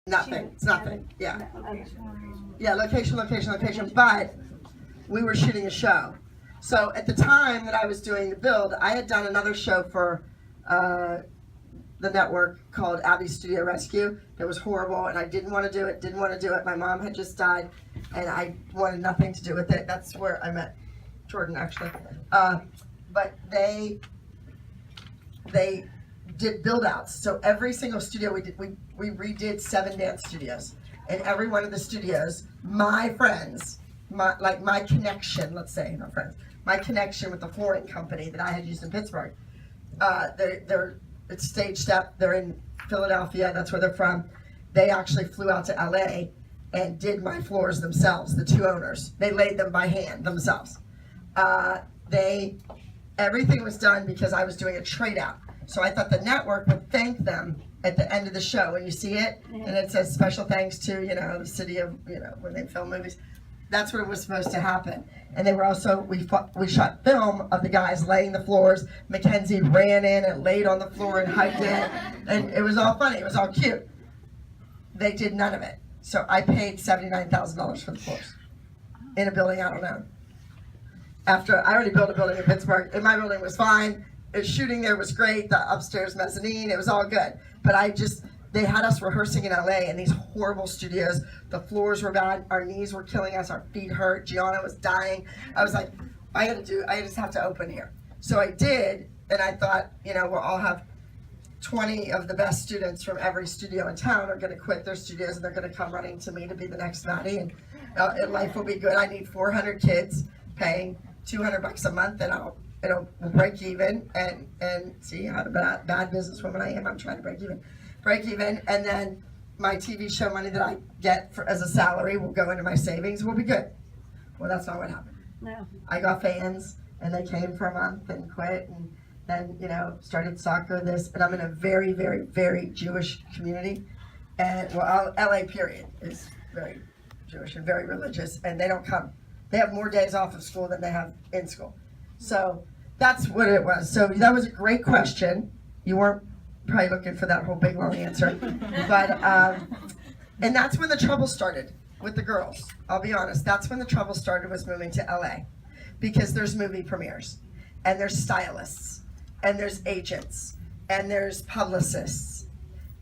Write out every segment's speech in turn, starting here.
Nothing. It's nothing. Yeah. Yeah, location. But we were shooting a show. So at the time that I was doing the build, I had done another show for the network called Abby's Studio Rescue. It was horrible, and I didn't want to do it. My mom had just died, and I wanted nothing to do with it. That's where I met Jordan, actually. But they did build outs. So every single studio we did, we redid 7 dance studios. And every one of the studios, my friends, my connection, let's say, not friends, my connection with the flooring company that I had used in Pittsburgh, it's Stage Step, they're in Philadelphia, that's where they're from. They actually flew out to LA and did my floors themselves, the 2 owners. They laid them by hand themselves. Everything was done because I was doing a trade out. So I thought the network would thank them at the end of the show when you see it, and it says special thanks to, the city of, when they film movies. That's what was supposed to happen. And they were also, we shot film of the guys laying the floors. Mackenzie ran in and laid on the floor and hiked it. And it was all funny, it was all cute. They did none of it. So I paid $79,000 for the floors in a building I don't own. After I already built a building in Pittsburgh, and my building was fine. The shooting there was great, the upstairs mezzanine, it was all good. But they had us rehearsing in LA in these horrible studios. The floors were bad, our knees were killing us, our feet hurt, Gianna was dying. I was like, I just have to open here. So I did, and I thought, we'll all have 20 of the best students from every studio in town are gonna quit their studios and they're gonna come running to me to be the next Maddie, and life will be good. I need 400 kids paying $200 a month, and it'll break even, and see how bad businesswoman I am. I'm trying to break even, and then my TV show money that I get as a salary will go into my savings. We'll be good. Well, that's not what happened. No. I got fans, and they came for a month and quit, and then started soccer. And I'm in a very, very, very Jewish community, and LA period is very Jewish and very religious, and they don't come. They have more days off of school than they have in school. So that's what it was. So that was a great question. You weren't probably looking for that whole big long answer. But, and that's when the trouble started with the girls. I'll be honest. That's when the trouble started, was moving to LA. Because there's movie premieres, and there's stylists, and there's agents, and there's publicists,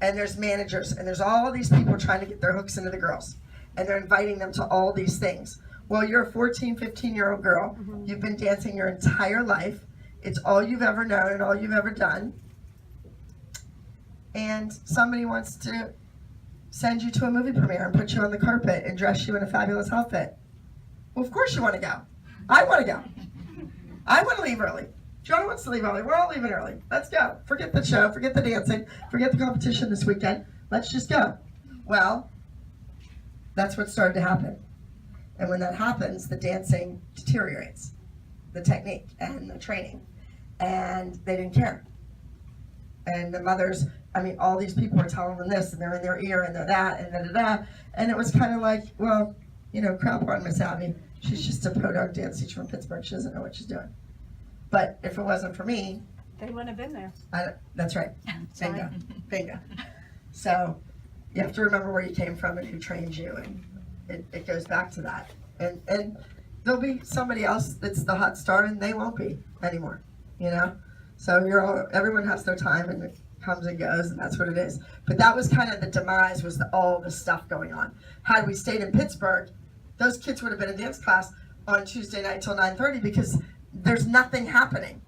and there's managers, and there's all these people trying to get their hooks into the girls. And they're inviting them to all these things. Well, you're a 14, 15-year-old girl. Mm-hmm. You've been dancing your entire life. It's all you've ever known and all you've ever done. And somebody wants to send you to a movie premiere and put you on the carpet and dress you in a fabulous outfit. Well, of course you want to go. I want to go. I want to leave early. John wants to leave early. We're all leaving early. Let's go. Forget the show. Forget the dancing. Forget the competition this weekend. Let's just go. Well, that's what started to happen. And when that happens, the dancing deteriorates, the technique and the training. And they didn't care. And the mothers, all these people are telling them this, and they're in their ear, and they're that, and da-da-da. And it was kind of like, well, crap on Miss Abby. She's just a podunk dance teacher from Pittsburgh. She doesn't know what she's doing. But if it wasn't for me, they wouldn't have been there. That's right. Bingo. So you have to remember where you came from and who trained you, and it goes back to that. And there'll be somebody else that's the hot star, and they won't be anymore. So everyone has their time, and it comes and goes, and that's what it is. But that was kind of the demise, was all the stuff going on. Had we stayed in Pittsburgh, those kids would have been in dance class on Tuesday night till 9:30, because there's nothing happening.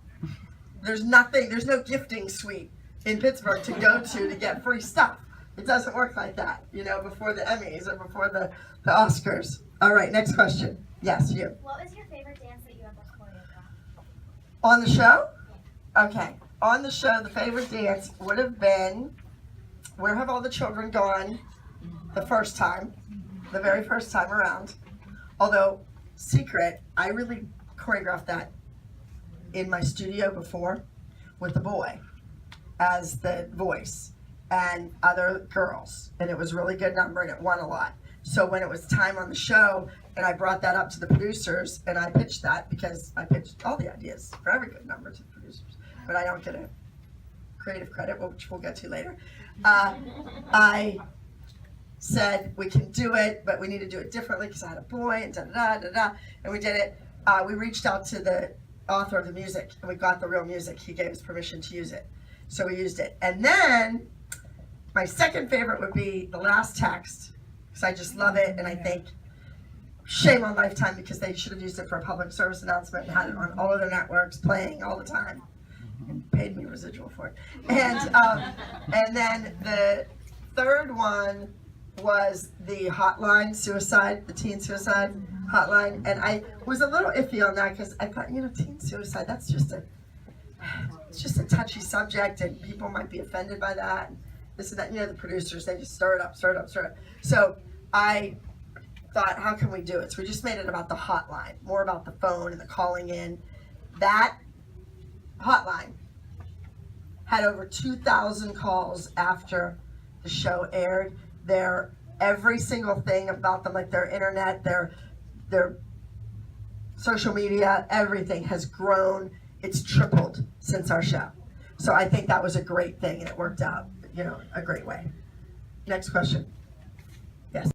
There's no gifting suite in Pittsburgh to go to get free stuff. It doesn't work like that, before the Emmys or before the Oscars. All right, next question. Yes, you. What was your favorite dance that you ever choreographed? On the show? Okay. On the show, the favorite dance would have been Where Have All the Children Gone? The first time, the very first time around. Although, secret, I really choreographed that in my studio before with the boy as the voice and other girls, and it was a really good number, and it won a lot. So when it was time on the show, and I brought that up to the producers, and I pitched that, because I pitched all the ideas for every good number to the producers, but I don't get a creative credit, which we'll get to later. I said we can do it, but we need to do it differently because I had a boy and and we did it. We reached out to the author of the music and we got the real music. He gave us permission to use it, so we used it. And then my second favorite would be the last text because I just love it, and I think shame on Lifetime because they should have used it for a public service announcement and had it on all of their networks playing all the time and paid me residual for it. And then the third one was the hotline suicide, the teen suicide hotline, and I was a little iffy on that because I thought, teen suicide, it's just a touchy subject and people might be offended by that. And this and that, the producers, they just stir it up. So I thought, how can we do it? So we just made it about the hotline, more about the phone and the calling in. That hotline had over 2,000 calls after the show aired. Every single thing about them, like their internet, their social media, everything has grown. It's tripled since our show. So I think that was a great thing and it worked out, a great way. Next question.